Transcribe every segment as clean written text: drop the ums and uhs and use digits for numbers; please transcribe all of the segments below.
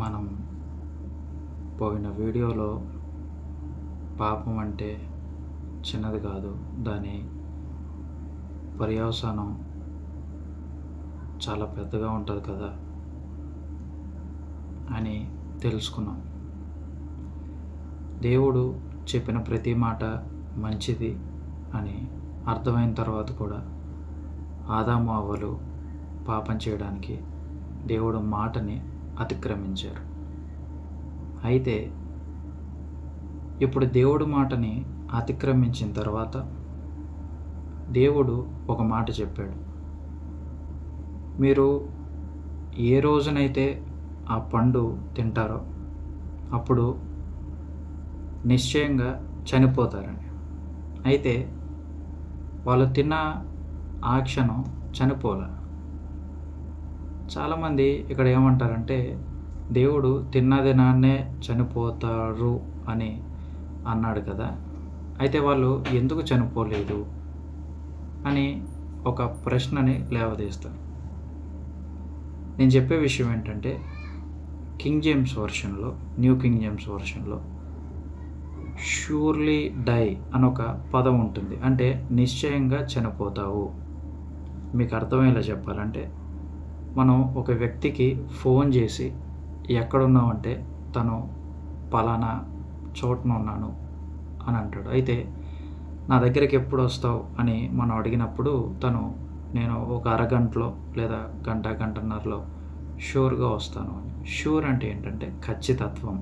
మనం పోయిన వీడియోలో పాపం అంటే చిన్నది కాదు, దాని పర్యవసానం చాలా పెద్దగా ఉంటుంది కదా అని తెలుసుకున్నాం. దేవుడు చెప్పిన ప్రతి మాట మంచిది అని అర్థమైన తర్వాత కూడా ఆదాము అవ్వలు పాపం చేయడానికి దేవుడు మాటని అతిక్రమించారు. అయితే ఇప్పుడు దేవుడు మాటని అతిక్రమించిన తర్వాత దేవుడు ఒక మాట చెప్పాడు. మీరు ఏ రోజునైతే ఆ పండు తింటారో అప్పుడు నిశ్చయంగా చనిపోతారని. అయితే వాళ్ళు తిన్న ఆ క్షణం చనిపోలే. చాలామంది ఇక్కడ ఏమంటారంటే దేవుడు తిన్న దినాన్నే చనిపోతారు అని అన్నాడు కదా, అయితే వాళ్ళు ఎందుకు చనిపోలేదు అని ఒక ప్రశ్నని లేవదీస్తారు. నేను చెప్పే విషయం ఏంటంటే కింగ్ జేమ్స్ వర్షన్లో, న్యూ కింగ్ జేమ్స్ వర్షన్లో షూర్లీ డై అని ఒక పదం ఉంటుంది. అంటే నిశ్చయంగా చనిపోతావు. మీకు అర్థమయ్యేలా చెప్పాలంటే మనం ఒక వ్యక్తికి ఫోన్ చేసి ఎక్కడున్నావంటే తను పలానా చోటున ఉన్నాను అని అంటాడు. అయితే నా దగ్గరికి ఎప్పుడు వస్తావు అని మనం అడిగినప్పుడు తను నేను ఒక అరగంటలో లేదా గంటన్నరలో షూర్గా వస్తాను అని. షూర్ అంటే ఏంటంటే ఖచ్చితత్వం.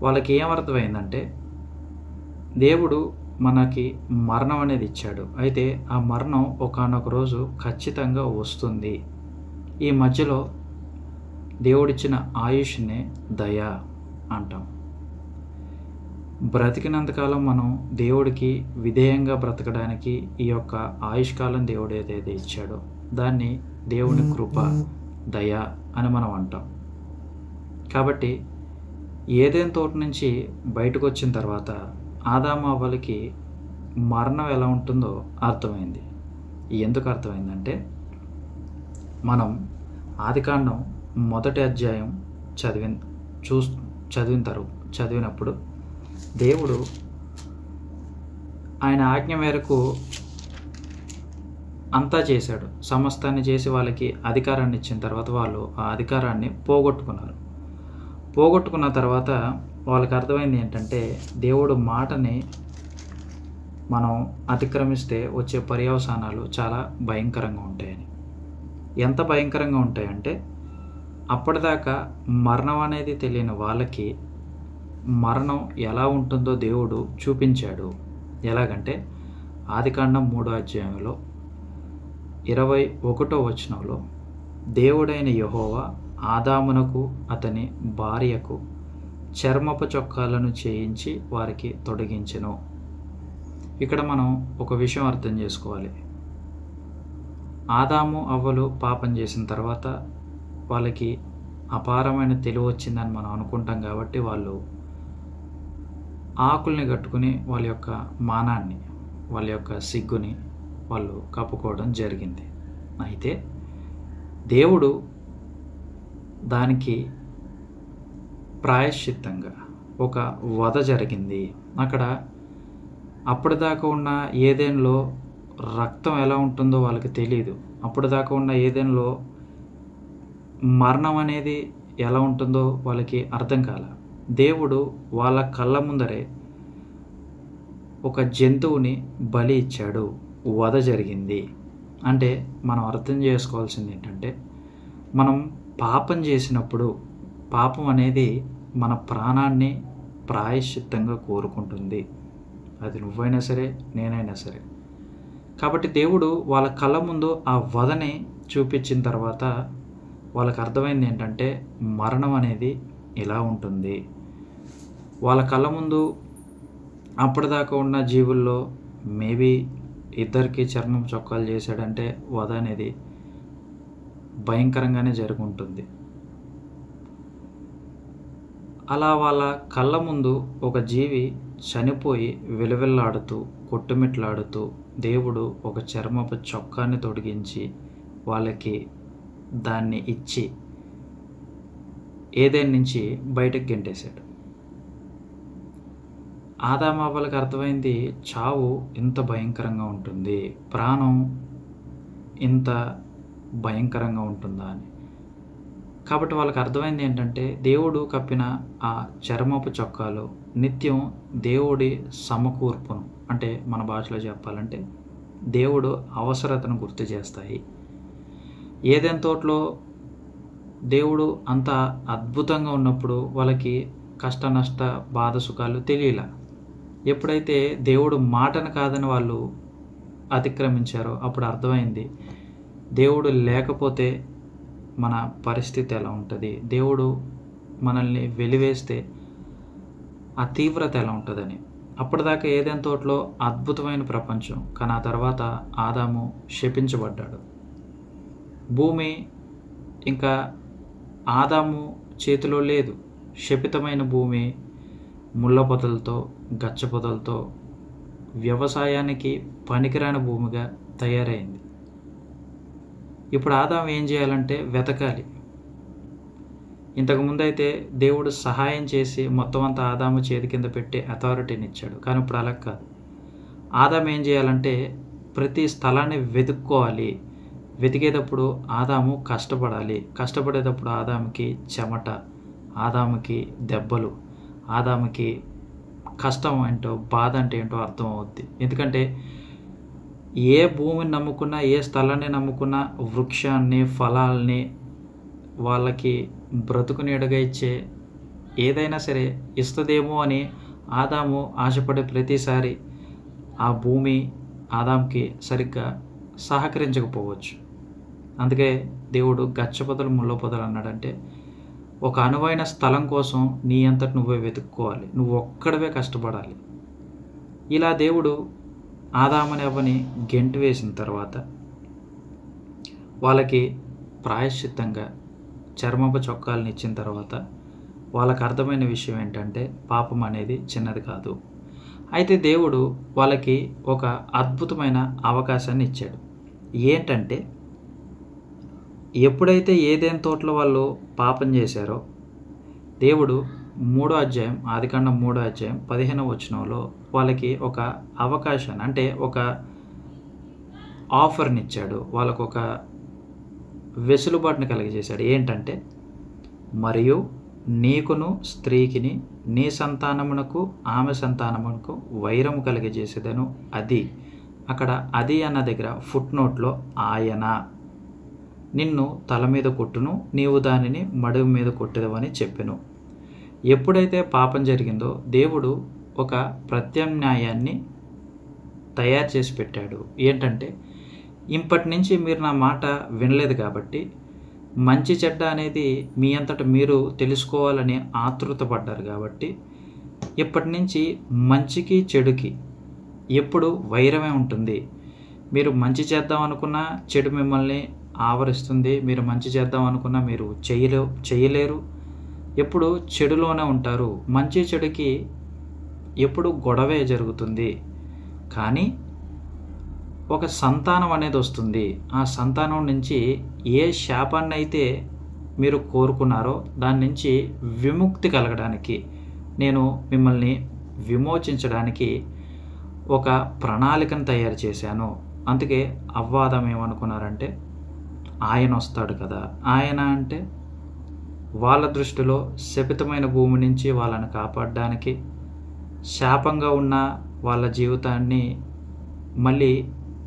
వాళ్ళకి ఏమర్థమైందంటే దేవుడు మనకి మరణం అనేది ఇచ్చాడు, అయితే ఆ మరణం ఒకానొక రోజు ఖచ్చితంగా వస్తుంది. ఈ మధ్యలో దేవుడిచ్చిన ఆయుష్నే దయ అంటాం. బ్రతికినంతకాలం మనం దేవుడికి విధేయంగా బ్రతకడానికి ఈ యొక్క ఆయుష్కాలం దేవుడు ఏదైతే ఇచ్చాడో దాన్ని దేవుని కృప, దయ అని మనం అంటాం. కాబట్టి ఏదైనా తోట నుంచి బయటకు వచ్చిన తర్వాత ఆదాము అవ్వలకి మరణం ఎలా ఉంటుందో అర్థమైంది. ఎందుకు అర్థమైందంటే మనం మొదటి అధ్యాయం చదివినప్పుడు దేవుడు ఆయన ఆజ్ఞ మేరకు అంతా చేశాడు. సమస్తాన్ని చేసి వాళ్ళకి అధికారాన్ని ఇచ్చిన తర్వాత వాళ్ళు ఆ అధికారాన్ని పోగొట్టుకున్న తర్వాత వాళ్ళకి అర్థమైంది ఏంటంటే దేవుడు మాటని మనం అతిక్రమిస్తే వచ్చే పర్యవసానాలు చాలా భయంకరంగా ఉంటాయని. ఎంత భయంకరంగా ఉంటాయంటే అప్పటిదాకా మరణం అనేది తెలియని వాళ్ళకి మరణం ఎలా ఉంటుందో దేవుడు చూపించాడు. ఎలాగంటే ఆదికాండం 3వ అధ్యాయంలో 21వ వచనంలో దేవుడైన యెహోవా ఆదామునకు అతని భార్యకు చర్మపు చొక్కాలను చేయించి వారికి తొడిగించెను. ఇక్కడ మనం ఒక విషయం అర్థం చేసుకోవాలి. ఆదాము అవ్వలు పాపం చేసిన తర్వాత వాళ్ళకి అపారమైన తెలివి వచ్చిందని మనం అనుకుంటాం. కాబట్టి వాళ్ళు ఆకుల్ని కట్టుకుని వాళ్ళ యొక్క మానాన్ని, వాళ్ళ యొక్క సిగ్గుని వాళ్ళు కప్పుకోవడం జరిగింది. అయితే దేవుడు దానికి ప్రాయశ్చిత్తంగా ఒక వధ జరిగింది. అక్కడ అప్పటిదాకా ఉన్న ఏదెన్లో రక్తం ఎలా ఉంటుందో వాళ్ళకి తెలియదు. అప్పటిదాకా ఉన్న ఏదెన్లో మరణం అనేది ఎలా ఉంటుందో వాళ్ళకి అర్థం కాల. దేవుడు వాళ్ళ కళ్ళ ముందరే ఒక జంతువుని బలి ఇచ్చాడు, వధ జరిగింది. అంటే మనం అర్థం చేసుకోవాల్సింది ఏంటంటే మనం పాపం చేసినప్పుడు పాపం అనేది మన ప్రాణాన్ని ప్రాయశ్చిత్తంగా కోరుకుంటుంది. అది నువ్వైనా సరే, నేనైనా సరే. కాబట్టి దేవుడు వాళ్ళ కళ్ళ ముందు ఆ వధని చూపించిన తర్వాత వాళ్ళకి అర్థమైంది ఏంటంటే మరణం అనేది ఇలా ఉంటుంది. వాళ్ళ కళ్ళ ముందు అప్పటిదాకా ఉన్న జీవుల్లో మేబీ ఇద్దరికి చర్మం చొక్కాలు చేశాడంటే వధ అనేది భయంకరంగానే జరుగుంటుంది. అలా వాళ్ళ కళ్ళ ముందు ఒక జీవి చనిపోయి విలవిల్లాడుతూ కొట్టుమిట్లాడుతూ దేవుడు ఒక చర్మపు చొక్కాన్ని తొడిగించి వాళ్ళకి దాన్ని ఇచ్చి ఏదైనా నుంచి బయటకు గెంటేశాడు. ఆదామావలకు అర్థమైంది చావు ఇంత భయంకరంగా ఉంటుంది, ప్రాణం ఇంత భయంకరంగా ఉంటుందా అని. కాబట్టి వాళ్ళకి అర్థమైంది ఏంటంటే దేవుడు కప్పిన ఆ చర్మపు చొక్కాలు నిత్యం దేవుడి సమకూర్పును, అంటే మన భాషలో చెప్పాలంటే దేవుడు అవసరతను గుర్తు చేస్తాయి. ఏదైనా తోటలో దేవుడు అంత అద్భుతంగా ఉన్నప్పుడు వాళ్ళకి కష్ట నష్ట బాధ సుఖాలు తెలియలా. ఎప్పుడైతే దేవుడు మాటను కాదని వాళ్ళు అతిక్రమించారో అప్పుడు అర్థమైంది దేవుడు లేకపోతే మన పరిస్థితి ఎలా ఉంటుంది, దేవుడు మనల్ని వెలివేస్తే ఆ తీవ్రత ఎలా ఉంటుందని. అప్పటిదాకా ఏదైనా తోటలో అద్భుతమైన ప్రపంచం, కానీ ఆ తర్వాత ఆదాము శపించబడ్డాడు. భూమి ఇంకా ఆదాము చేతిలో లేదు. శపితమైన భూమి ముళ్ళ పొదలతో గచ్చ పొదలతో వ్యవసాయానికి పనికిరాని భూమిగా తయారైంది. ఇప్పుడు ఆదాము ఏం చేయాలంటే వెతకాలి. ఇంతకుముందు అయితే దేవుడు సహాయం చేసి మొత్తం అంతా ఆదాము చేతి కింద పెట్టే అథారిటీని ఇచ్చాడు, కానీ ఇప్పుడు అలా కాదు. ఆదాము ఏం చేయాలంటే ప్రతి స్థలాన్ని వెతుక్కోవాలి. వెతికేటప్పుడు ఆదాము కష్టపడాలి. కష్టపడేటప్పుడు ఆదాముకి చెమట, ఆదాముకి దెబ్బలు, ఆదాముకి కష్టం ఏంటో బాధ అంటే ఏంటో అర్థం అవుద్ది. ఎందుకంటే ఏ భూమిని నమ్ముకున్నా, ఏ స్థలాన్ని నమ్ముకున్నా వృక్షాన్ని ఫలాల్ని వాళ్ళకి బ్రతుకునీడగా ఇచ్చే ఏదైనా సరే ఇస్తుందేమో అని ఆదాము ఆశపడే ప్రతిసారి ఆ భూమి ఆదాముకి సరిగ్గా సహకరించకపోవచ్చు. అందుకే దేవుడు గచ్చ పొదలు ముళ్ళ పొదలు అన్నాడంటే ఒక అనువైన స్థలం కోసం నీ అంతటి నువ్వే వెతుక్కోవాలి, నువ్వు ఒక్కడవే కష్టపడాలి. ఇలా దేవుడు ఆదామని అవ్వని గెంటు వేసిన తర్వాత వాళ్ళకి ప్రాయశ్చిత్తంగా చర్మపు చొక్కాలను ఇచ్చిన తర్వాత వాళ్ళకి అర్థమైన విషయం ఏంటంటే పాపం అనేది చిన్నది కాదు. అయితే దేవుడు వాళ్ళకి ఒక అద్భుతమైన అవకాశాన్ని ఇచ్చాడు. ఏంటంటే ఎప్పుడైతే ఏదైనా తోటలో వాళ్ళు పాపం చేశారో దేవుడు 3వ అధ్యాయం ఆదికాండం 3వ అధ్యాయం 15వ వచనంలో వాళ్ళకి ఒక అవకాశాన్ని, అంటే ఒక ఆఫర్ని ఇచ్చాడు. వాళ్ళకు ఒక వెసులుబాటుని కలిగజేశాడు. ఏంటంటే మరియు నీకును స్త్రీకిని నీ సంతానమునకు ఆమె సంతానమునకు వైరము కలిగజేసేదను. అది అక్కడ అది అన్న దగ్గర ఫుట్ నోట్లో ఆయన నిన్ను తల మీద కొట్టును, నీవు దానిని మడుగు మీద కొట్టెదవని చెప్పెను. ఎప్పుడైతే పాపం జరిగిందో దేవుడు ఒక ప్రత్యామ్నాయాన్ని తయారు చేసి పెట్టాడు. ఏంటంటే ఇప్పటి నుంచి మీరు నా మాట వినలేదు కాబట్టి మంచి చెడ్డ అనేది మీ అంతట మీరు తెలుసుకోవాలని ఆతృతపడ్డారు కాబట్టి ఇప్పటి నుంచి మంచికి చెడుకి ఎప్పుడు వైరమే ఉంటుంది. మీరు మంచి చేద్దాం అనుకున్నా చెడు మిమ్మల్ని ఆవరిస్తుంది, మీరు మంచి చేద్దాం అనుకున్నా మీరు చేయలేరు, ఎప్పుడు చెడులోనే ఉంటారు. మంచి చెడుకి ఎప్పుడు గొడవే జరుగుతుంది. కానీ ఒక సంతానం అనేది వస్తుంది. ఆ సంతానం నుంచి ఏ శాపాన్ని అయితే మీరు కోరుకున్నారో దాని నుంచి విముక్తి కలగడానికి, నేను మిమ్మల్ని విమోచించడానికి ఒక ప్రణాళికను తయారు చేశాను. అందుకే అవ్వాదం ఏమనుకున్నారంటే ఆయన వస్తాడు కదా. ఆయన అంటే వాళ్ళ దృష్టిలో శపితమైన భూమి నుంచి వాళ్ళని కాపాడడానికి, శాపంగా ఉన్న వాళ్ళ జీవితాన్ని మళ్ళీ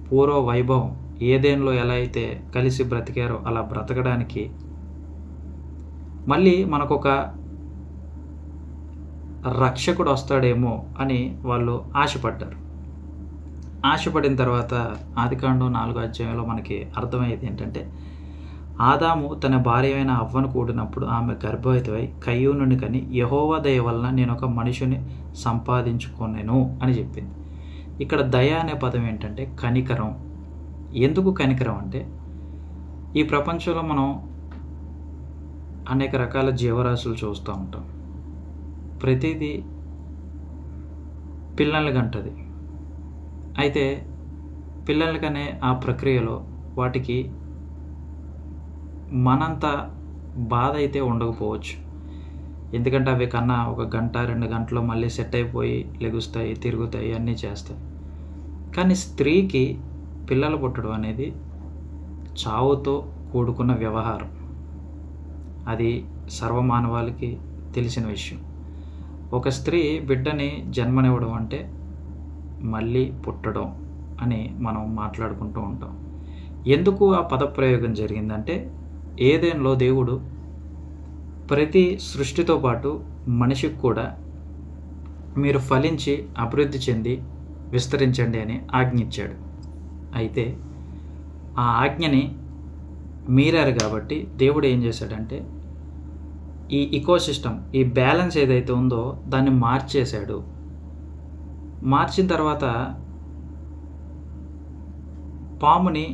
పూర్వ వైభవం ఏదేన్లో ఎలా అయితే కలిసి బ్రతికారో అలా బ్రతకడానికి మళ్ళీ మనకొక రక్షకుడు వస్తాడేమో అని వాళ్ళు ఆశపడ్డారు. ఆశపడిన తర్వాత ఆదికాండం 4వ అధ్యాయంలో మనకి అర్థమయ్యేది ఏంటంటే ఆదాము తన భార్య అయిన అవ్వను కూడినప్పుడు ఆమె గర్భవతివై కయ్యూనుని కని యెహోవా దయ వలన నేను ఒక మనిషిని సంపాదించుకొనెను అని చెప్పింది. ఇక్కడ దయ అనే పదం ఏంటంటే కనికరం. ఎందుకు కనికరం అంటే ఈ ప్రపంచంలో మనం అనేక రకాల జీవరాశులు చూస్తూ ఉంటాం. ప్రతిదీ పిల్లల్ని కంటది. అయితే పిల్లలకనే ఆ ప్రక్రియలో వాటికి మనంత బాధ అయితే ఉండకపోవచ్చు. ఎందుకంటే అవి కన్నా ఒక గంట 2 గంటలో మళ్ళీ సెట్ అయిపోయి లెగుస్తాయి, తిరుగుతాయి, అన్నీ చేస్తాయి. కానీ స్త్రీకి పిల్లలు పుట్టడం అనేది చావుతో కూడుకున్న వ్యవహారం. అది సర్వమానవాళికి తెలిసిన విషయం. ఒక స్త్రీ బిడ్డని జన్మనివ్వడం అంటే మళ్ళీ పుట్టడం అని మనం మాట్లాడుకుంటూ ఉంటాం. ఎందుకు ఆ పదప్రయోగం జరిగిందంటే, ఏదెన్లో దేవుడు ప్రతి సృష్టితో పాటు మనిషికి కూడా మీరు ఫలించి అభివృద్ధి చెంది విస్తరించండి అని ఆజ్ఞించాడు. అయితే ఆ ఆజ్ఞని మీరారు కాబట్టి దేవుడు ఏం చేశాడంటే, ఈ ఇకోసిస్టమ్, ఈ బ్యాలెన్స్ ఏదైతే ఉందో దాన్ని మార్చేశాడు. మార్చిన తర్వాత పాముని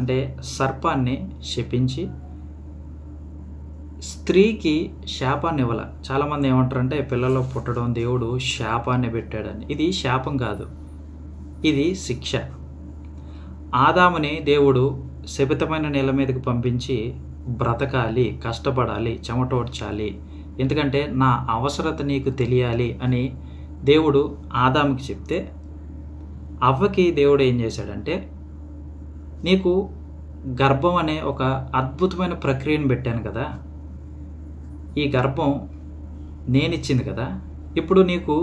అంటే సర్పాన్ని శపించి స్త్రీకి శాపాన్ని ఇవ్వాల. చాలామంది ఏమంటారంటే పిల్లలు పుట్టడం దేవుడు శాపాన్ని పెట్టాడని. ఇది శాపం కాదు, ఇది శిక్ష. ఆదాముని దేవుడు శపితమైన నేల మీదకి పంపించి బ్రతకాలి, కష్టపడాలి, చెమటోడ్చాలి, ఎందుకంటే నా అవసరత నీకు తెలియాలి అని దేవుడు ఆదాముకి చెప్తే, అవ్వకి దేవుడు ఏం చేశాడంటే, నీకు గర్భం అనే ఒక అద్భుతమైన ప్రక్రియను పెట్టాను కదా, ఈ గర్భం నేనిచ్చింది కదా, ఇప్పుడు నీకు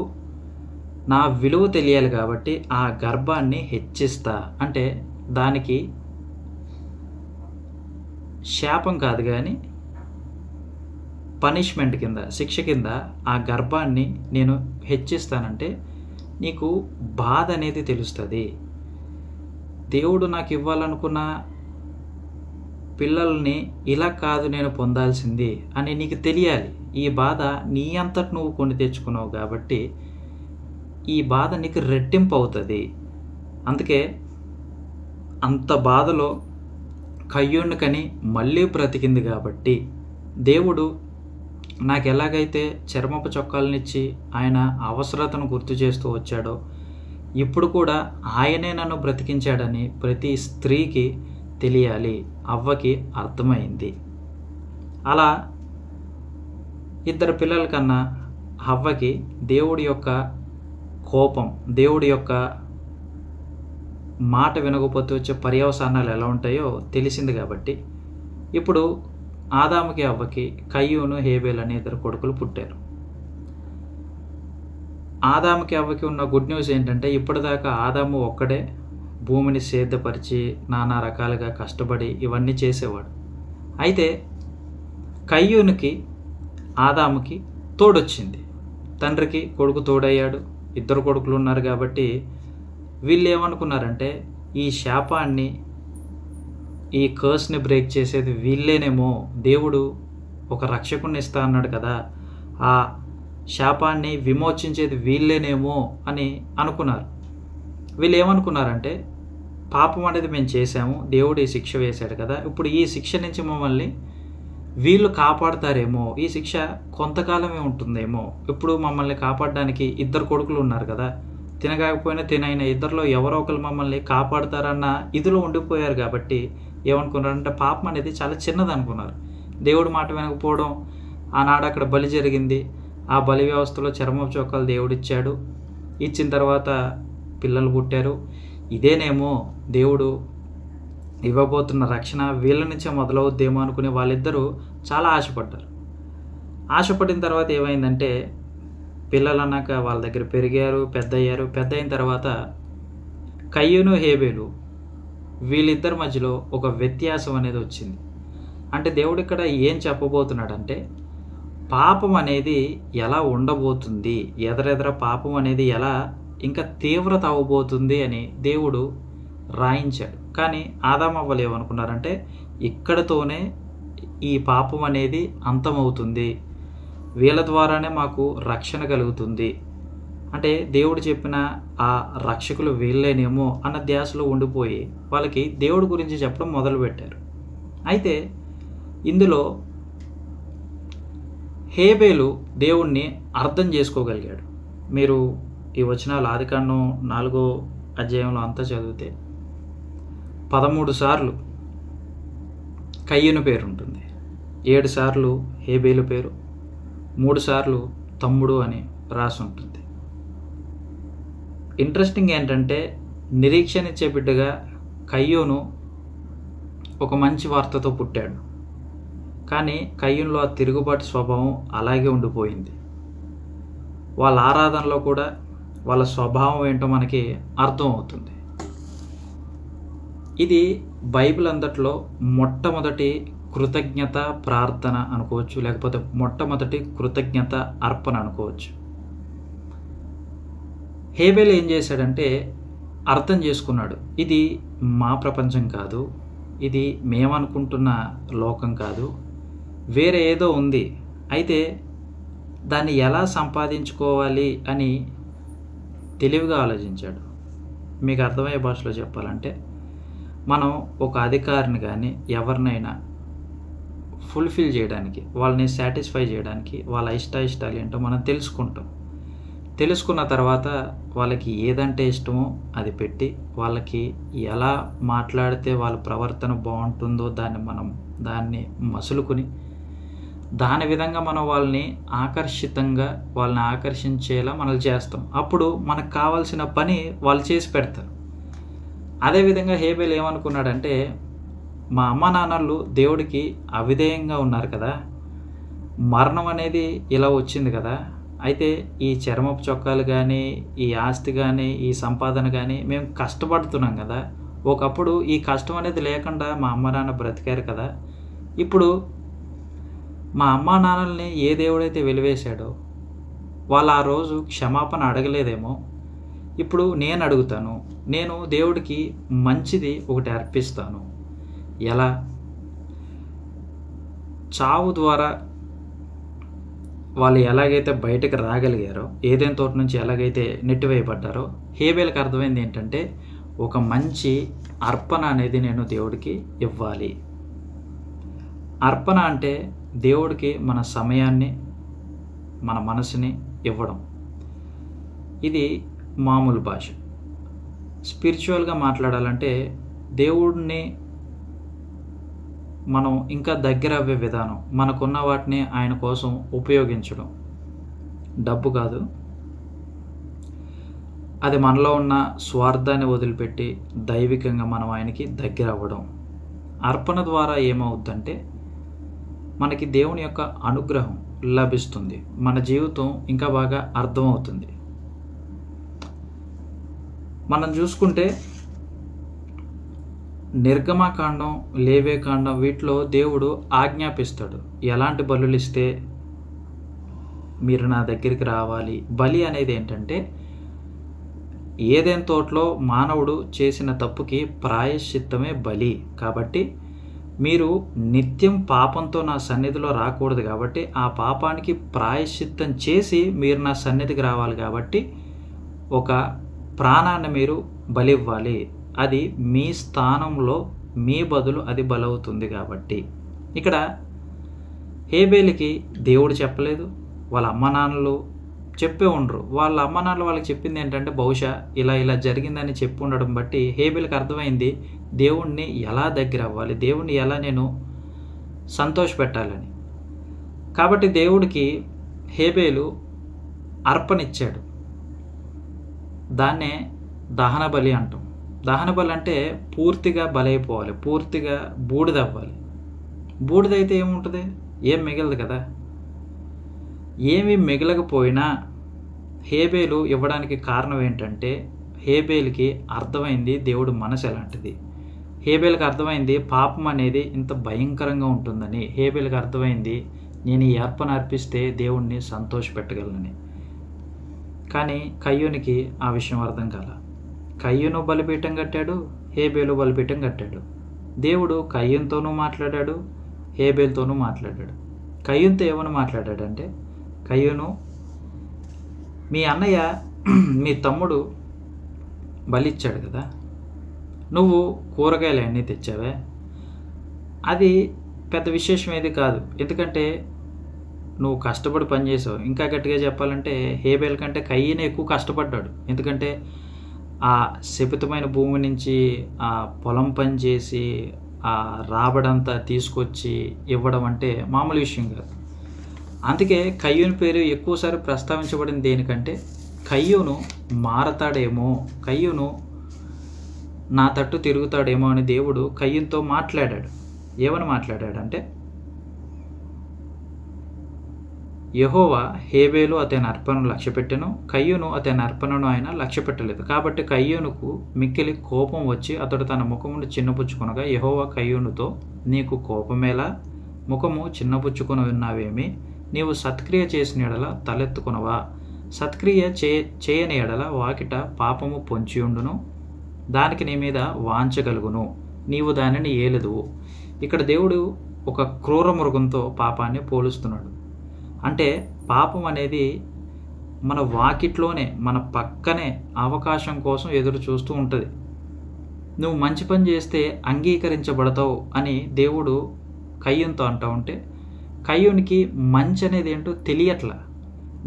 నా విలువ తెలియాలి కాబట్టి ఆ గర్భాన్ని హెచ్చిస్తా అంటే దానికి శాపం కాదు కానీ పనిష్మెంట్ కింద, శిక్ష కింద ఆ గర్భాన్ని నేను హెచ్చిస్తానంటే నీకు బాధ అనేది తెలుస్తుంది. దేవుడు నాకు ఇవ్వాలనుకున్న పిల్లల్ని ఇలా కాదు నేను పొందాల్సింది అని నీకు తెలియాలి. ఈ బాధ నీ అంతట నువ్వు కొని తెచ్చుకున్నావు కాబట్టి ఈ బాధ నీకు రెట్టింపు అవుతుంది. అందుకే అంత బాధలో కయ్యూని కని మళ్ళీ బ్రతికింది కాబట్టి దేవుడు నాకు ఎలాగైతే చర్మపు చొక్కాలనిచ్చి ఆయన అవసరతను గుర్తు చేస్తూ వచ్చాడో, ఇప్పుడు కూడా ఆయనే నన్ను బ్రతికించాడని ప్రతి స్త్రీకి తెలియాలి. అవ్వకి అర్థమైంది. అలా 2 పిల్లల కన్నా అవ్వకి దేవుడి యొక్క కోపం, దేవుడి యొక్క మాట వినకపోతే వచ్చే పర్యవసానాలు ఎలా ఉంటాయో తెలిసింది కాబట్టి ఇప్పుడు ఆదాముకి అవ్వకి కయ్యూను హేబేల్ అనే 2 కొడుకులు పుట్టారు. ఆదాముకి అవ్వకి ఉన్న గుడ్ న్యూస్ ఏంటంటే, ఇప్పటిదాకా ఆదాము ఒక్కడే భూమిని సేద్యపరిచి నానా రకాలుగా కష్టపడి ఇవన్నీ చేసేవాడు. అయితే కయ్యూనికి ఆదాముకి తోడొచ్చింది. తండ్రికి కొడుకు తోడయ్యాడు. 2 కొడుకులు ఉన్నారు కాబట్టి వీళ్ళు ఏమనుకున్నారంటే, ఈ శాపాన్ని, ఈ కర్స్ని బ్రేక్ చేసేది వీళ్ళేనేమో, దేవుడు ఒక రక్షకుని ఇస్తా అన్నాడు కదా, ఆ శాపాన్ని విమోచించేది వీళ్ళేనేమో అని అనుకున్నారు. వీళ్ళు ఏమనుకున్నారంటే, పాపం అనేది మేము చేశాము, దేవుడు ఈ శిక్ష వేశాడు కదా, ఇప్పుడు ఈ శిక్ష నుంచి మమ్మల్ని వీళ్ళు కాపాడతారేమో, ఈ శిక్ష కొంతకాలమే ఉంటుందేమో, ఇప్పుడు మమ్మల్ని కాపాడడానికి 2 కొడుకులు ఉన్నారు కదా, తినగాకపోయినా తినైన 2లో ఎవరో ఒకరు మమ్మల్ని కాపాడతారన్న ఇదిలో ఉండిపోయారు కాబట్టి ఏమనుకున్నారంటే, పాపం అనేది చాలా చిన్నది అనుకున్నారు. దేవుడు మాట వినకపోవడం, ఆనాడు అక్కడ బలి జరిగింది, ఆ బలి వ్యవస్థలో చర్మపు చొక్కాలు దేవుడిచ్చాడు, ఇచ్చిన తర్వాత పిల్లలు పుట్టారు, ఇదేనేమో దేవుడు ఇవ్వబోతున్న రక్షణ, వీళ్ళ నుంచే మొదలవుద్దేమో అనుకుని వాళ్ళిద్దరూ చాలా ఆశపడ్డారు. ఆశపడిన తర్వాత ఏమైందంటే, పిల్లలు అన్నాక వాళ్ళ దగ్గర పెరిగారు, పెద్ద అయ్యారు. పెద్ద అయిన తర్వాత కయ్యూను హేబేలు వీళ్ళిద్దరి మధ్యలో ఒక వ్యత్యాసం అనేది వచ్చింది. అంటే దేవుడు ఇక్కడ ఏం చెప్పబోతున్నాడంటే, పాపం అనేది ఎలా ఉండబోతుంది, ఎదరెదర పాపం అనేది ఎలా ఇంకా తీవ్రత అవ్వబోతుంది అని దేవుడు రాయించాడు. కానీ ఆదామవ్వలు ఏమనుకున్నారంటే, ఇక్కడతోనే ఈ పాపం అనేది అంతమవుతుంది, వీళ్ళ ద్వారానే మాకు రక్షణ కలుగుతుంది, అంటే దేవుడు చెప్పిన ఆ రక్షకులు వీళ్ళేనేమో అన్న ధ్యాసలో ఉండిపోయి వాళ్ళకి దేవుడి గురించి చెప్పడం మొదలుపెట్టారు. అయితే ఇందులో హేబేలు దేవుణ్ణి అర్థం చేసుకోగలిగాడు. మీరు ఈ వచనాలు ఆదికాండం 4వ అధ్యాయంలో అంతా చదివితే 13 సార్లు కయ్యూను పేరు ఉంటుంది, 7 సార్లు హేబేలు పేరు, 3 సార్లు తమ్ముడు అని రాసి ఉంటుంది. ఇంట్రెస్టింగ్ ఏంటంటే నిరీక్షణ ఇచ్చే బిడ్డగా కయ్యూను ఒక మంచి వార్తతో పుట్టాడు. కానీ కయ్యూనులో ఆ తిరుగుబాటు స్వభావం అలాగే ఉండిపోయింది. వాళ్ళ ఆరాధనలో కూడా వాళ్ళ స్వభావం ఏంటో మనకి అర్థం అవుతుంది. ఇది బైబిల్ అంతట్లో మొట్టమొదటి కృతజ్ఞత ప్రార్థన అనుకోవచ్చు, లేకపోతే మొట్టమొదటి కృతజ్ఞత అర్పణ అనుకోవచ్చు. హేబెల్ ఏం చేశాడంటే అర్థం చేసుకున్నాడు, ఇది మా ప్రపంచం కాదు, ఇది మేమనుకుంటున్న లోకం కాదు, వేరే ఏదో ఉంది. అయితే దాన్ని ఎలా సంపాదించుకోవాలి అని తెలివిగా ఆలోచించాడు. మీకు అర్థమయ్యే భాషలో చెప్పాలంటే, మనం ఒక అధికారిని కానీ ఎవరినైనా ఫుల్ఫిల్ చేయడానికి, వాళ్ళని సాటిస్ఫై చేయడానికి వాళ్ళ ఇష్టాలు ఏంటో మనం తెలుసుకుంటాం. తెలుసుకున్న తర్వాత వాళ్ళకి ఏదంటే ఇష్టమో అది పెట్టి, వాళ్ళకి ఎలా మాట్లాడితే వాళ్ళ ప్రవర్తన బాగుంటుందో దాన్ని మసులుకుని దాని విధంగా మనం వాళ్ళని ఆకర్షించేలా మనం చేస్తాం. అప్పుడు మనకు కావాల్సిన పని వాళ్ళు చేసి పెడతారు. అదేవిధంగా హేబెల్ ఏమనుకున్నాడంటే, మా అమ్మ నాన్నలు దేవుడికి అవిధేయంగా ఉన్నారు కదా, మరణం అనేది ఇలా వచ్చింది కదా, అయితే ఈ చర్మపు చొక్కాలు కానీ, ఈ ఆస్తి కానీ, ఈ సంపాదన కానీ మేము కష్టపడుతున్నాం కదా, ఒకప్పుడు ఈ కష్టం అనేది లేకుండా మా అమ్మ నాన్న బ్రతికారు కదా, ఇప్పుడు మా అమ్మా నాన్నల్ని ఏ దేవుడైతే వెలివేశాడో వాళ్ళు ఆ రోజు క్షమాపణ అడగలేదేమో, ఇప్పుడు నేను అడుగుతాను, నేను దేవుడికి మంచిది ఒకటి అర్పిస్తాను. ఎలా? చావు ద్వారా వాళ్ళు ఎలాగైతే బయటకు రాగలిగారో, ఏదైనా తోట నుంచి ఎలాగైతే నెట్టివేయబడ్డారో, హేబెల్కి అర్థమైంది ఏంటంటే ఒక మంచి అర్పణ అనేది నేను దేవుడికి ఇవ్వాలి. అర్పణ అంటే దేవుడికి మన సమయాన్ని, మన మనసుని ఇవ్వడం. ఇది మామూలు భాష. స్పిరిచువల్గా మాట్లాడాలంటే దేవుడిని మనం ఇంకా దగ్గర అవ్వే విధానం, మనకున్న వాటిని ఆయన కోసం ఉపయోగించడం. డబ్బు కాదు, అది మనలో ఉన్న స్వార్థాన్ని వదిలిపెట్టి దైవికంగా మనం ఆయనకి దగ్గర అవ్వడం. అర్పణ ద్వారా ఏమవుద్దంటే మనకి దేవుని యొక్క అనుగ్రహం లభిస్తుంది, మన జీవితం ఇంకా బాగా అర్థమవుతుంది. మనం చూసుకుంటే నిర్గమకాండం, లేవేకాండం వీటిలో దేవుడు ఆజ్ఞాపిస్తాడు, ఎలాంటి బలులు ఇస్తే మీరు నా దగ్గరికి రావాలి. బలి అనేది ఏంటంటే ఏదైనా తోటలో మానవుడు చేసిన తప్పుకి ప్రాయశ్చిత్తమే బలి. కాబట్టి మీరు నిత్యం పాపంతో నా సన్నిధిలో రాకూడదు, కాబట్టి ఆ పాపానికి ప్రాయశ్చిత్తం చేసి మీరు నా సన్నిధికి రావాలి. కాబట్టి ఒక ప్రాణాన్ని మీరు బలివ్వాలి, అది మీ స్థానంలో మీ బదులు అది బలవుతుంది. కాబట్టి ఇక్కడ హేబెలుకి దేవుడు చెప్పలేదు, వాళ్ళ అమ్మ నాన్నలు చెప్పే ఉండరు. వాళ్ళ అమ్మ నాన్నలు వాళ్ళకి చెప్పింది ఏంటంటే బహుశా ఇలా జరిగిందని చెప్పి ఉండడం బట్టి హేబెలుకి అర్థమైంది దేవుణ్ణి ఎలా దగ్గర అవ్వాలి, దేవుణ్ణి ఎలా నేను సంతోషపెట్టాలని. కాబట్టి దేవుడికి హేబెలు అర్పణిచ్చాడు. దాన్నే దహన బలి అంటాం. దహన బలి అంటే పూర్తిగా బలైపోవాలి, పూర్తిగా బూడిదవ్వాలి. బూడిదైతే ఏముంటుంది? ఏం మిగలదు కదా. ఏమీ మిగలకపోయినా హేబెలు ఇవ్వడానికి కారణం ఏంటంటే హేబెలుకి అర్థమైంది దేవుడు మనసు ఎలాంటిది. హేబెలుకి అర్థమైంది పాపం అనేది ఇంత భయంకరంగా ఉంటుందని. హేబెలుకి అర్థమైంది నేను ఈ అర్పణ అర్పిస్తే దేవుణ్ణి సంతోషపెట్టగలనని. కానీ కయ్యూనికి ఆ విషయం అర్థం కాల. కయ్యూను బలిపీఠం కట్టాడు, హేబెలు బలిపీఠం కట్టాడు. దేవుడు కయ్యూన్తోనూ మాట్లాడాడు, హేబెలుతోనూ మాట్లాడాడు. కయ్యూన్తో ఏమని మాట్లాడాడంటే, కయ్యూను, మీ అన్నయ్య మీ తమ్ముడు బలిచ్చాడు కదా, నువ్వు కూరగాయలు అన్నీ తెచ్చావే, అది పెద్ద విశేషం ఏది కాదు, ఎందుకంటే నువ్వు కష్టపడి పనిచేసావు. ఇంకా గట్టిగా చెప్పాలంటే హేబెల్ కంటే కయ్యూనే ఎక్కువ కష్టపడ్డాడు. ఎందుకంటే ఆ శపితమైన భూమి నుంచి ఆ పొలం పని చేసి ఆ రాబడంతా తీసుకొచ్చి ఇవ్వడం అంటే మామూలు విషయం కాదు. అందుకే కయ్యూను పేరు ఎక్కువసారి ప్రస్తావించబడింది దేనికంటే, కయ్యూను మారతాడేమో, కయ్యూను నా తట్టు తిరుగుతాడేమో అని దేవుడు కయ్యూనుతో మాట్లాడాడు. ఏమని మాట్లాడాడంటే, యెహోవా హేబేలు అతని అర్పణను లక్ష్యపెట్టెను, కయ్యూను అతని అర్పణను ఆయన లక్ష్యపెట్టలేదు. కాబట్టి కయ్యూనుకు మిక్కిలి కోపం వచ్చి అతడు తన ముఖమును చిన్నపుచ్చుకొనగా, యెహోవా కయ్యూనుతో, నీకు కోపమేలా? ముఖము చిన్నపుచ్చుకొని ఉన్నావేమి? నీవు సత్క్రియ చేసిన ఎడల తలెత్తుకొనవా? సత్క్రియ చేయని ఎడల వాకిట పాపము పొంచియుండును, దానికి నీ మీద వాంచగలుగును, నీవు దానిని ఏలెదువు. ఇక్కడ దేవుడు ఒక క్రూర మృగంతో పాపాన్ని పోలుస్తున్నాడు. అంటే పాపం అనేది మన వాకిట్లోనే, మన పక్కనే అవకాశం కోసం ఎదురు చూస్తూ ఉంటుంది. నువ్వు మంచి పని చేస్తే అంగీకరించబడతావు అని దేవుడు కయ్యూనుతో అంటూ ఉంటే, కయ్యూనికి మంచి అనేది ఏంటో తెలియట్లా.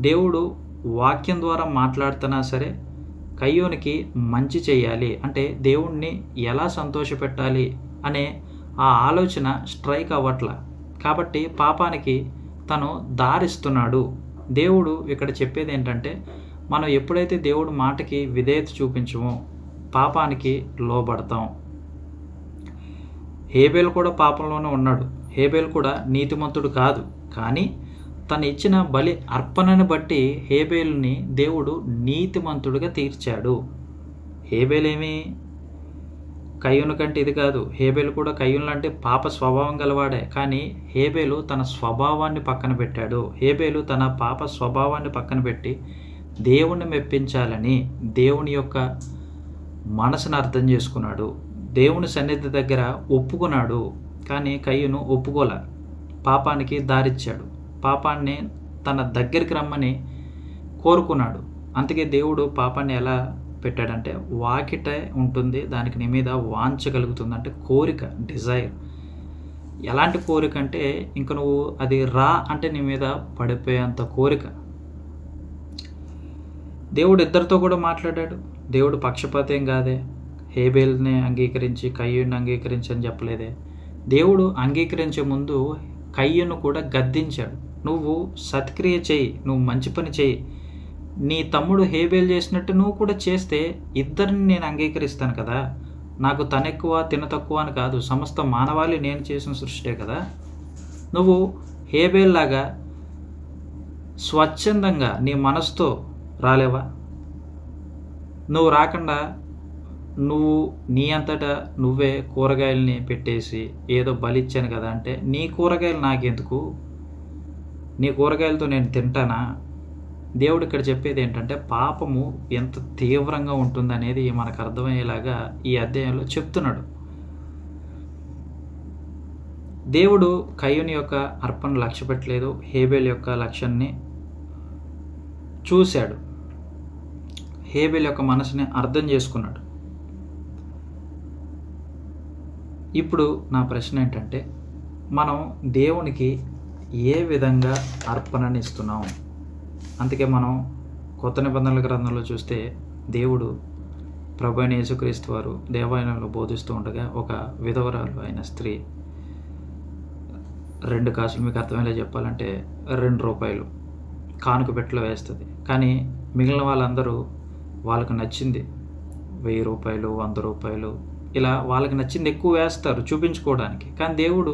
దేవుడు వాక్యం ద్వారా మాట్లాడుతున్నా సరే కయ్యూనికి మంచి చేయాలి అంటే దేవుణ్ణి ఎలా సంతోషపెట్టాలి అనే ఆ ఆలోచన స్ట్రైక్ అవ్వట్లా. కాబట్టి పాపానికి తను దారిస్తున్నాడు. దేవుడు ఇక్కడ చెప్పేది ఏంటంటే, మనం ఎప్పుడైతే దేవుడు మాటకి విధేయత చూపించమో పాపానికి లోబడతాం. హేబేలు కూడా పాపంలోనే ఉన్నాడు. హేబేలు కూడా నీతిమంతుడు కాదు. కానీ తను ఇచ్చిన బలి అర్పణను బట్టి హేబేలుని దేవుడు నీతిమంతుడిగా తీర్చాడు. హేబేలేమి కయ్యూను కంటే ఇది కాదు. హేబేలు కూడా కయ్యూను లాంటి పాప స్వభావం గలవాడే. కానీ హేబేలు తన స్వభావాన్ని పక్కన పెట్టాడు. హేబేలు తన పాప స్వభావాన్ని పక్కన పెట్టి దేవుణ్ణి మెప్పించాలని దేవుని యొక్క మనసును అర్థం చేసుకున్నాడు. దేవుని సన్నిధి దగ్గర ఒప్పుకున్నాడు. కానీ కయ్యూను ఒప్పుకోలే, పాపానికి దారిచ్చాడు. పాపాన్ని తన దగ్గరికి రమ్మని కోరుకున్నాడు. అందుకే దేవుడు పాపాన్ని ఎలా పెట్టాడంటే, వాకిట ఉంటుంది, దానికి నీ మీద వాంచగలుగుతుంది. అంటే కోరిక, డిజైర్. ఎలాంటి కోరిక అంటే, ఇంక నువ్వు అది రా అంటే నీ మీద పడిపోయేంత కోరిక. దేవుడు ఇద్దరితో కూడా మాట్లాడాడు. దేవుడు పక్షపాతం కాదే. హేబేల్ని అంగీకరించి కయ్యూని అంగీకరించి అని చెప్పలేదే. దేవుడు అంగీకరించే ముందు కయ్యూను కూడా గద్దించాడు. నువ్వు సత్క్రియ చేయి, నువ్వు మంచి పని చేయి, నీ తమ్ముడు హేబేలు చేసినట్టు నువ్వు కూడా చేస్తే ఇద్దరిని నేను అంగీకరిస్తాను కదా. నాకు తనెక్కువ తిన తక్కువ అని కాదు, సమస్త మానవాళి నేను చేసిన సృష్టే కదా. నువ్వు హేబేల్లాగా స్వచ్ఛందంగా నీ మనసుతో రాలేవా? నువ్వు రాకుండా నువ్వు నీ అంతటా నువ్వే కూరగాయలని పెట్టేసి ఏదో బలిచ్చాను కదా అంటే, నీ కూరగాయలు నాకెందుకు? నీ కూరగాయలతో నేను తింటానా? దేవుడు ఇక్కడ చెప్పేది ఏంటంటే, పాపము ఎంత తీవ్రంగా ఉంటుందనేది మనకు అర్థమయ్యేలాగా ఈ అధ్యాయంలో చెప్తున్నాడు. దేవుడు కయ్యూని యొక్క అర్పణ లక్ష్య పెట్టలేదు, హేబేల్ యొక్క లక్ష్యాన్ని చూశాడు. హేబేల్ యొక్క మనసుని అర్థం చేసుకున్నాడు. ఇప్పుడు నా ప్రశ్న ఏంటంటే, మనం దేవునికి ఏ విధంగా అర్పణని ఇస్తున్నాం? అందుకే మనం కొత్త నిబంధనల గ్రంథంలో చూస్తే దేవుడు ప్రభు అయిన యేసుక్రీస్తు వారు దేవాలయంలో బోధిస్తూ ఉండగా ఒక విధవరాలు అయిన స్త్రీ 2 కాసులు, మీకు అర్థమయ్యేలా చెప్పాలంటే 2 రూపాయలు కానుక పెట్టెలో వేస్తుంది. కానీ మిగిలిన వాళ్ళందరూ వాళ్ళకు నచ్చింది 1000 రూపాయలు, 100 రూపాయలు, ఇలా వాళ్ళకి నచ్చింది ఎక్కువ వేస్తారు చూపించుకోవడానికి. కానీ దేవుడు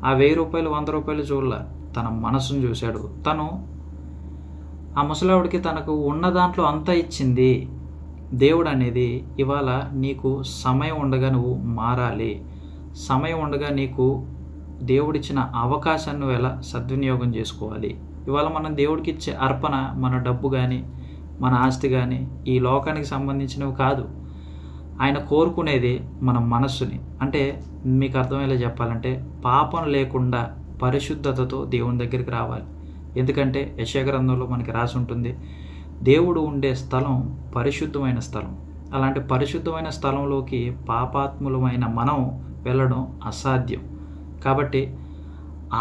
ఆ 1000 రూపాయలు, 100 రూపాయలు చూడలా, తన మనసును చూశాడు. తను ఆ ముసలావిడికి తనకు ఉన్న దాంట్లో అంతా ఇచ్చింది. దేవుడు అనేది, ఇవాళ నీకు సమయం ఉండగా నువ్వు మారాలి. సమయం ఉండగా నీకు దేవుడిచ్చిన అవకాశాన్ని నువ్వు ఎలా సద్వినియోగం చేసుకోవాలి. ఇవాళ మనం దేవుడికి ఇచ్చే అర్పణ మన డబ్బు కానీ, మన ఆస్తి కానీ, ఈ లోకానికి సంబంధించినవి కాదు. ఆయన కోరుకునేది మన మనస్సుని. అంటే మీకు అర్థమయ్యేలా చెప్పాలంటే, పాపం లేకుండా పరిశుద్ధతతో దేవుని దగ్గరికి రావాలి. ఎందుకంటే యెషయా గ్రంథంలో మనకి రాసి ఉంటుంది, దేవుడు ఉండే స్థలం పరిశుద్ధమైన స్థలం. అలాంటి పరిశుద్ధమైన స్థలంలోకి పాపాత్ములమైన మనం వెళ్ళడం అసాధ్యం. కాబట్టి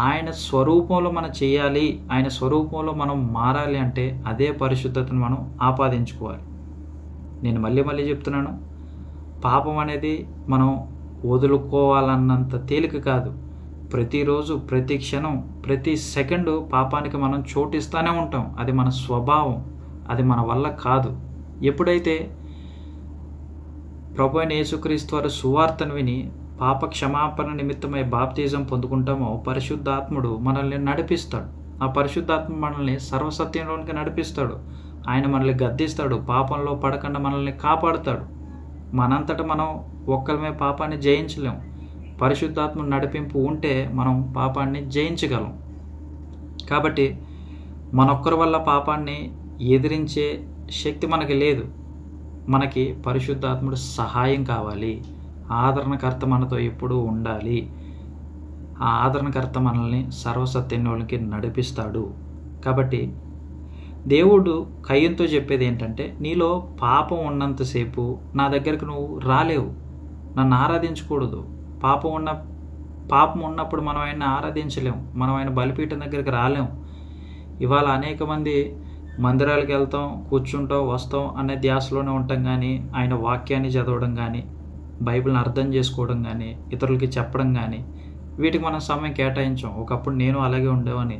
ఆయన స్వరూపంలో మనం చేయాలి, ఆయన స్వరూపంలో మనం మారాలి అంటే అదే పరిశుద్ధతను మనం ఆపాదించుకోవాలి. నేను మళ్ళీ చెప్తున్నాను, పాపం అనేది మనం వదులుకోవాలన్నంత తేలిక కాదు. ప్రతిరోజు, ప్రతి క్షణం, ప్రతి సెకండు పాపానికి మనం చోటిస్తూనే ఉంటాం. అది మన స్వభావం, అది మన వల్ల కాదు. ఎప్పుడైతే ప్రభువైన యేసుక్రీస్తు వారు సువార్తను విని పాప క్షమాపణ నిమిత్తమై బాప్తిజం పొందుకుంటామో పరిశుద్ధాత్ముడు మనల్ని నడిపిస్తాడు. ఆ పరిశుద్ధాత్మ మనల్ని సర్వసత్యంలోనికి నడిపిస్తాడు. ఆయన మనల్ని గద్దిస్తాడు, పాపంలో పడకుండా మనల్ని కాపాడుతాడు. మనంతట మనం ఒక్కలమే పాపాన్ని జయించలేం. పరిశుద్ధాత్మ నడిపింపు ఉంటే మనం పాపాన్ని జయించగలం. కాబట్టి మనొక్కరి వల్ల పాపాన్ని ఎదిరించే శక్తి మనకి లేదు. మనకి పరిశుద్ధాత్ముడు సహాయం కావాలి. ఆదరణకర్త మనతో ఎప్పుడూ ఉండాలి. ఆ ఆదరణకర్త మనల్ని సర్వసత్యంలోనికి నడిపిస్తాడు. కాబట్టి దేవుడు కయ్యంతో చెప్పేది ఏంటంటే, నీలో పాపం ఉన్నంతసేపు నా దగ్గరకు నువ్వు రాలేవు, నన్ను ఆరాధించకూడదు. పాపం ఉన్నప్పుడు మనం ఆయన్ని ఆరాధించలేం, మనం ఆయన బలిపీఠం దగ్గరికి రాలేం. ఇవాళ అనేక మంది మందిరాలకు వెళ్తాం, కూర్చుంటాం, వస్తాం అనే ధ్యాసలోనే ఉంటాం. కానీ ఆయన వాక్యాన్ని చదవడం కానీ, బైబిల్ని అర్థం చేసుకోవడం కానీ, ఇతరులకి చెప్పడం కానీ, వీటికి మనం సమయం కేటాయించాం. ఒకప్పుడు నేను అలాగే ఉండేవాని.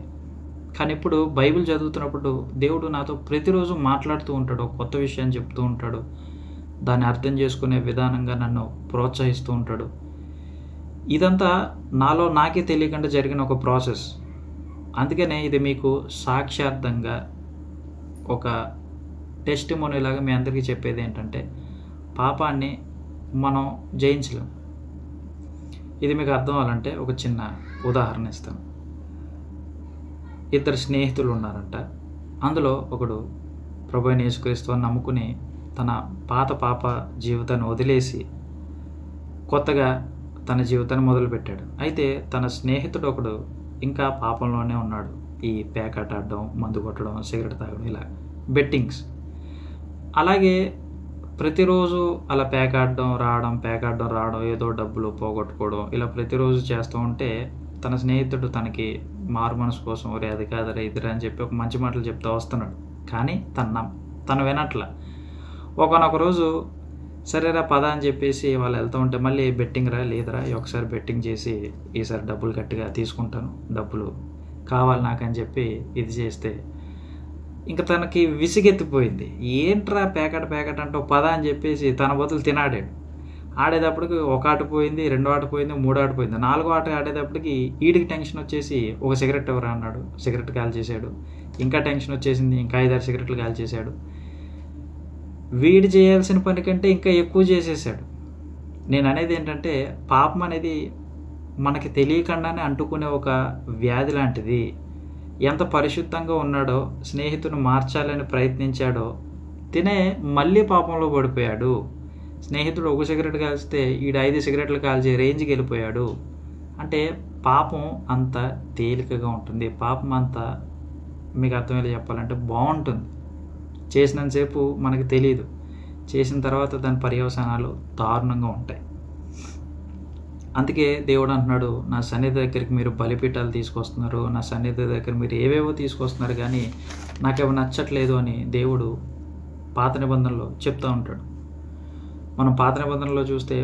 కానీ ఇప్పుడు బైబిల్ చదువుతున్నప్పుడు దేవుడు నాతో ప్రతిరోజు మాట్లాడుతూ ఉంటాడు, ఒక కొత్త విషయాన్ని చెప్తూ ఉంటాడు. దాన్ని అర్థం చేసుకునే విధానంగా నన్ను ప్రోత్సహిస్తూ ఉంటాడు. ఇదంతా నాలో నాకే తెలియకుండా జరిగిన ఒక ప్రాసెస్. అందుకనే ఇది మీకు సాక్షార్థంగా ఒక టెస్టిమోనీలాగా మీ అందరికీ చెప్పేది ఏంటంటే, పాపాన్ని మనం జయించలేం. ఇది మీకు అర్థం అవ్వాలంటే ఒక చిన్న ఉదాహరణ ఇస్తాను. ఇద్దరు స్నేహితులు ఉన్నారంట. అందులో ఒకడు ప్రభువైన యేసుక్రీస్తుని నమ్ముకుని తన పాప జీవితాన్ని వదిలేసి కొత్తగా తన జీవితాన్ని మొదలుపెట్టాడు. అయితే తన స్నేహితుడు ఒకడు ఇంకా పాపంలోనే ఉన్నాడు. ఈ పేకాట ఆడడం, మందు కొట్టడం, సిగరెట్ తాగడం, ఇలా బెట్టింగ్స్. అలాగే ప్రతిరోజు అలా పేకాడడం రావడం, ఏదో డబ్బులు పోగొట్టుకోవడం, ఇలా ప్రతిరోజు చేస్తూ ఉంటే తన స్నేహితుడు తనకి మారు మనసు కోసం ఒరే అది కాదరా ఇదిరా అని చెప్పి ఒక మంచి మాటలు చెప్తూ వస్తున్నాడు. కానీ తను వినట్ల. ఒకనొక రోజు సరేరా పద అని చెప్పేసి వాళ్ళు వెళ్తూ ఉంటే, మళ్ళీ బెట్టింగ్ రా, లేదురా ఒకసారి బెట్టింగ్ చేసి ఈసారి డబ్బులు గట్టిగా తీసుకుంటాను, డబ్బులు కావాలి నాకని చెప్పి ఇది చేస్తే ఇంకా తనకి విసిగెత్తిపోయింది. ఏంట్రా పేకట అంటూ పద అని చెప్పేసి తన బదులు తినాడాడు. ఆడేటప్పటికి ఒక ఆట పోయింది, రెండో ఆట పోయింది, మూడో ఆట పోయింది, నాలుగో ఆట ఆడేటప్పటికి వీడికి టెన్షన్ వచ్చేసి ఒక సిగరెట్ ఎవరా అన్నాడు, సిగరెట్ కాల్ చేశాడు. ఇంకా టెన్షన్ వచ్చేసింది, ఇంకా 5-6 సిగరెట్లు కాల్ చేశాడు. వీడు చేయాల్సిన పని కంటే ఇంకా ఎక్కువ చేసేసాడు. నేను అనేది ఏంటంటే, పాపం అనేది మనకి తెలియకుండానే అంటుకునే ఒక వ్యాధి లాంటిది. ఎంత పరిశుద్ధంగా ఉన్నాడో, స్నేహితుని మార్చాలని ప్రయత్నించాడో, తినే మళ్ళీ పాపంలో పడిపోయాడు. స్నేహితుడు ఒక సిగరెట్ కాల్స్తే ఈడు 5 సిగరెట్లు కాల్చే రేంజ్కి వెళ్ళిపోయాడు. అంటే పాపం అంత తేలికగా ఉంటుంది. పాపం అంత మీకు అర్థమయ్యేలా చెప్పాలంటే బాగుంటుంది. చేసినంతసేపు మనకు తెలియదు, చేసిన తర్వాత దాని పర్యవసానాలు దారుణంగా ఉంటాయి. అందుకే దేవుడు అంటున్నాడు, నా సన్నిధి దగ్గరికి మీరు బలిపీఠాలు తీసుకొస్తున్నారు, నా సన్నిధి దగ్గర మీరు ఏవేవో తీసుకొస్తున్నారు, కానీ నాకేమో నచ్చట్లేదు అని దేవుడు పాత నిబంధనలో చెప్తూ ఉంటాడు. మనం పాత నిబంధనలో చూస్తే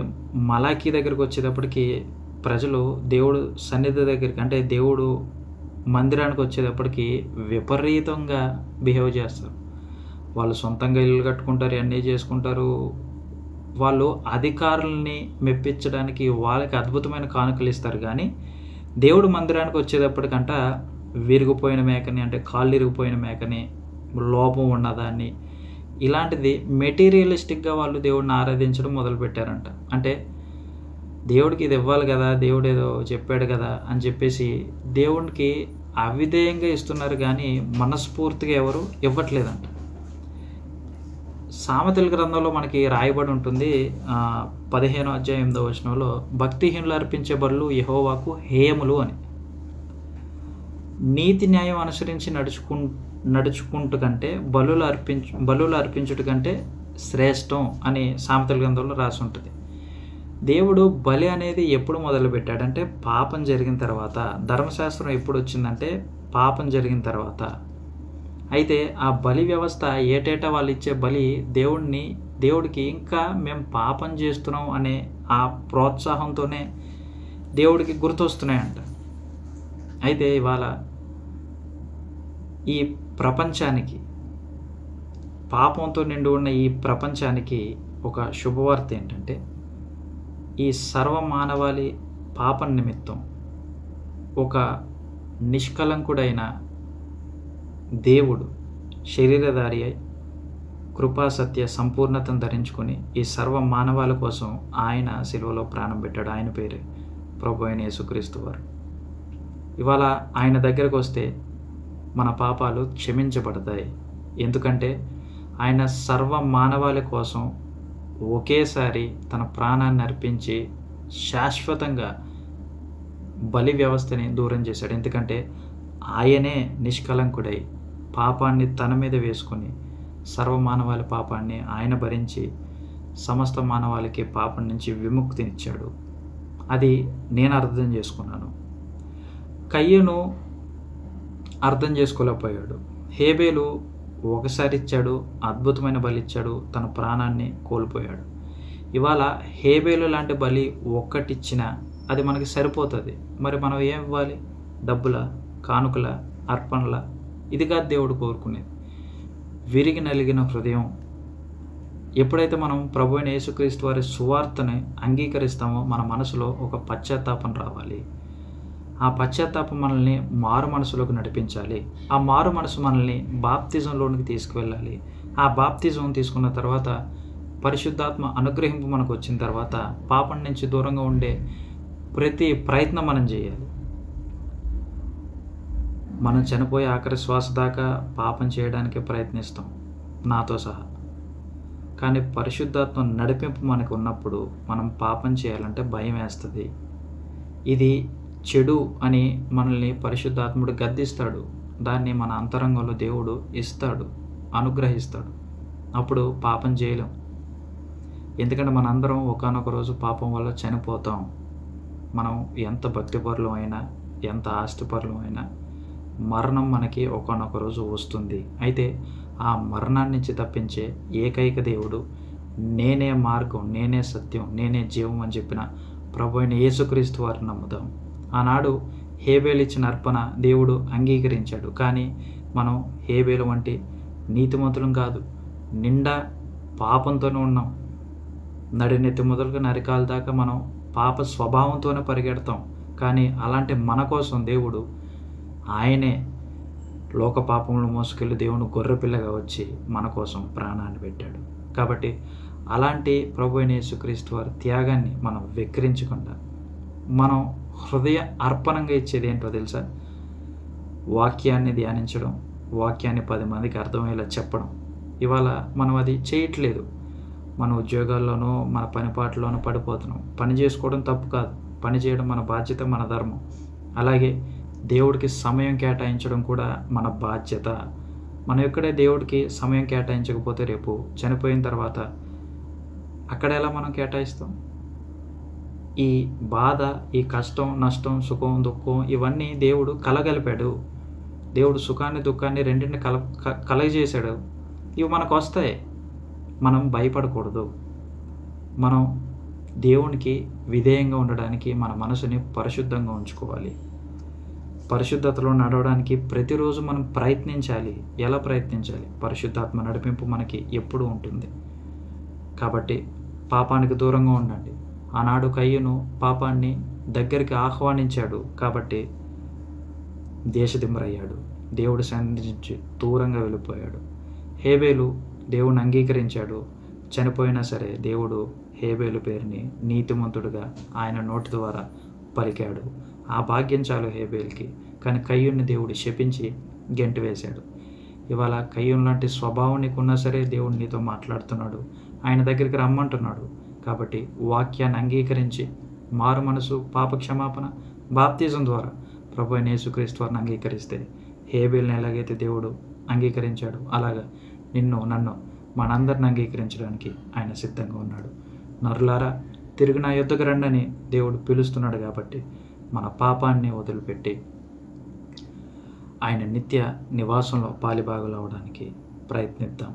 మలాకీ దగ్గరికి వచ్చేటప్పటికి ప్రజలు దేవుడు సన్నిధి దగ్గరికి, అంటే దేవుడు మందిరానికి వచ్చేటప్పటికి విపరీతంగా బిహేవ్ చేస్తారు. వాళ్ళు సొంతంగా ఇల్లు కట్టుకుంటారు, అన్నీ చేసుకుంటారు. వాళ్ళు అధికారుల్ని మెప్పించడానికి వాళ్ళకి అద్భుతమైన కానుకలు ఇస్తారు. కానీ దేవుడు మందిరానికి వచ్చేటప్పటికంట విరిగిపోయిన మేకని, అంటే కాళ్ళు ఇరిగిపోయిన మేకని, లోపం ఉన్నదాన్ని, ఇలాంటిది మెటీరియలిస్టిక్గా వాళ్ళు దేవుడిని ఆరాధించడం మొదలుపెట్టారంట. అంటే దేవుడికి ఇది ఇవ్వాలి కదా, దేవుడు ఏదో చెప్పాడు కదా అని చెప్పేసి దేవుడికి అవిధేయంగా ఇస్తున్నారు, కానీ మనస్ఫూర్తిగా ఎవరు ఇవ్వట్లేదంట. సామెతల గ్రంథంలో మనకి రాయబడి ఉంటుంది, 15వ అధ్యాయం 8వ వచనంలో, భక్తిహీనులు అర్పించే బలులు యెహోవాకు హేయములు అని. నీతి న్యాయం అనుసరించి నడుచుకుంటూ కంటే బలులు అర్పించుట కంటే శ్రేష్టం అని సామెతల గ్రంథంలో రాసి ఉంటుంది. దేవుడు బలి అనేది ఎప్పుడు మొదలుపెట్టాడంటే పాపం జరిగిన తర్వాత. ధర్మశాస్త్రం ఎప్పుడు వచ్చిందంటే పాపం జరిగిన తర్వాత. అయితే ఆ బలి వ్యవస్థ ఏటేటా వాళ్ళు ఇచ్చే బలి దేవుడికి ఇంకా మేము పాపం చేస్తున్నాం అనే ఆ ప్రోత్సాహంతోనే దేవుడికి గుర్తొస్తున్నాయంట. అయితే ఇవాళ ఈ ప్రపంచానికి, పాపంతో నిండి ఉన్న ఈ ప్రపంచానికి ఒక శుభవార్త ఏంటంటే, ఈ సర్వమానవాళి పాపం నిమిత్తం ఒక నిష్కలంకుడైన దేవుడు శరీరధారి అయి కృపా సత్య సంపూర్ణతను ధరించుకొని ఈ సర్వ మానవాళి కోసం ఆయన సిలువలో ప్రాణం పెట్టాడు. ఆయన పేరే ప్రభు అయిన యేసుక్రీస్తు వారు. ఇవాళ ఆయన దగ్గరకు వస్తే మన పాపాలు క్షమించబడతాయి. ఎందుకంటే ఆయన సర్వ మానవాళి కోసం ఒకేసారి తన ప్రాణాన్ని అర్పించి శాశ్వతంగా బలి వ్యవస్థని దూరం చేశాడు. ఎందుకంటే ఆయనే నిష్కలంకుడై పాపాన్ని తన మీద వేసుకొని సర్వమానవాళి పాపాన్ని ఆయన భరించి సమస్త మానవాళికి పాపం నుంచి విముక్తినిచ్చాడు. అది నేను అర్థం చేసుకున్నాను. కయ్యను అర్థం చేసుకోలేకపోయాడు. హేబేలు ఒకసారి ఇచ్చాడు, అద్భుతమైన బలి ఇచ్చాడు, తన ప్రాణాన్ని కోల్పోయాడు. ఇవాళ హేబేలు లాంటి బలి ఒక్కటిచ్చినా అది మనకి సరిపోతుంది. మరి మనం ఏం ఇవ్వాలి? డబ్బుల, కానుకల, అర్పణల? ఇది కాదు దేవుడు కోరుకునేది. విరిగి నలిగిన హృదయం. ఎప్పుడైతే మనం ప్రభు అయిన యేసుక్రీస్తు వారి సువార్తని అంగీకరిస్తామో మన మనసులో ఒక పశ్చాత్తాపం రావాలి. ఆ పశ్చాత్తాపం మనల్ని మారు మనసులోకి నడిపించాలి. ఆ మారు మనసు మనల్ని బాప్తిజంలోనికి తీసుకువెళ్ళాలి. ఆ బాప్తిజం తీసుకున్న తర్వాత పరిశుద్ధాత్మ అనుగ్రహింపు మనకు వచ్చిన తర్వాత పాపం నుంచి దూరంగా ఉండే ప్రతి ప్రయత్నం మనం చేయాలి. మనం చనిపోయే ఆఖరి శ్వాస దాకా పాపం చేయడానికి ప్రయత్నిస్తాం, నాతో సహా. కానీ పరిశుద్ధాత్మ నడిపింపు మనకు ఉన్నప్పుడు మనం పాపం చేయాలంటే భయం వేస్తుంది. ఇది చెడు అని మనల్ని పరిశుద్ధాత్ముడు గద్దిస్తాడు. దాన్ని మన అంతరంగంలో దేవుడు ఇస్తాడు, అనుగ్రహిస్తాడు. అప్పుడు పాపం చేయలేం. ఎందుకంటే మనందరం ఒకానొక రోజు పాపం వల్ల చనిపోతాం. మనం ఎంత భక్తిపరులం అయినా, ఎంత ఆస్తిపరులం అయినా మరణం మనకి ఒకానొక రోజు వస్తుంది. అయితే ఆ మరణాన్ని నుంచి తప్పించే ఏకైక దేవుడు, నేనే మార్గం, నేనే సత్యం, నేనే జీవం అని చెప్పిన ప్రభు అయిన యేసుక్రీస్తు వారిని నమ్ముదాం. ఆనాడు హేబేలు ఇచ్చిన అర్పణ దేవుడు అంగీకరించాడు. కానీ మనం హేబేలు వంటి నీతిమంతులం కాదు, నిండా పాపంతోనే ఉన్నాం. నడినెత్తి మొదలుగా నరికాల దాకా మనం పాప స్వభావంతోనే పరిగెడతాం. కానీ అలాంటి మన కోసం దేవుడు ఆయనే లోక పాపములు మోసుకెళ్ళి దేవుని గొర్రెపిల్లగా వచ్చి మన కోసం ప్రాణాన్ని పెట్టాడు. కాబట్టి అలాంటి ప్రభు అయిన యేసుక్రీస్తు వారి త్యాగాన్ని మనం వెక్కిరించకుండా మనం హృదయ అర్పణంగా ఇచ్చేది ఏంటో తెలుసా? వాక్యాన్ని ధ్యానించడం, వాక్యాన్ని 10 మందికి అర్థమయ్యేలా చెప్పడం. ఇవాళ మనం అది చేయట్లేదు. మన ఉద్యోగాల్లోనూ మన పనిపాట్లోనూ పడిపోతున్నాం. పని చేసుకోవడం తప్పు కాదు, పని చేయడం మన బాధ్యత, మన ధర్మం. అలాగే దేవుడికి సమయం కేటాయించడం కూడా మన బాధ్యత. మనం ఎక్కడే దేవుడికి సమయం కేటాయించకపోతే రేపు చనిపోయిన తర్వాత అక్కడ ఎలా మనం కేటాయిస్తాం? ఈ బాధ, ఈ కష్టం, నష్టం, సుఖం, దుఃఖం ఇవన్నీ దేవుడు కలగలిపాడు. దేవుడు సుఖాన్ని, దుఃఖాన్ని రెండింటిని కలగజేశాడు. ఇవి మనకు వస్తాయి. మనం భయపడకూడదు. మనం దేవునికి విధేయంగా ఉండడానికి మన మనసుని పరిశుద్ధంగా ఉంచుకోవాలి. పరిశుద్ధతలో నడవడానికి ప్రతిరోజు మనం ప్రయత్నించాలి. ఎలా ప్రయత్నించాలి? పరిశుద్ధాత్మ నడిపింపు మనకి ఎప్పుడూ ఉంటుంది. కాబట్టి పాపానికి దూరంగా ఉండండి. ఆనాడు కయ్యను పాపాన్ని దగ్గరికి ఆహ్వానించాడు కాబట్టి దేశదిమ్మరయ్యాడు. దేవుడి సన్నిధి నుంచి దూరంగా వెళ్ళిపోయాడు. హేబేలు దేవుని అంగీకరించాడు. చనిపోయినా సరే దేవుడు హేబేలు పేరుని నీతిమంతుడుగా ఆయన నోటి ద్వారా పలికాడు. ఆ భాగ్యం చాలు హేబేల్కి. కానీ కయ్యూన్ని దేవుడు శపించి గెంటి వేశాడు. ఇవాళ కయ్యూన్ లాంటి స్వభావం నీకున్నా సరే దేవుడు నీతో మాట్లాడుతున్నాడు, ఆయన దగ్గరికి రమ్మంటున్నాడు. కాబట్టి వాక్యాన్ని అంగీకరించి మారు మనసు, పాప క్షమాపణ, బాప్తిజం ద్వారా ప్రభు అయిన యేసుక్రీస్తు వారిని అంగీకరిస్తే హేబేల్ని ఎలాగైతే దేవుడు అంగీకరించాడు అలాగా నిన్ను, నన్ను, మనందరిని అంగీకరించడానికి ఆయన సిద్ధంగా ఉన్నాడు. నరులారా తిరిగి నా యొద్దకు రండని దేవుడు పిలుస్తున్నాడు. కాబట్టి మన పాపాన్ని వదిలిపెట్టి ఆయన నిత్య నివాసంలో పాలిభాగులు అవడానికి ప్రయత్నిద్దాం.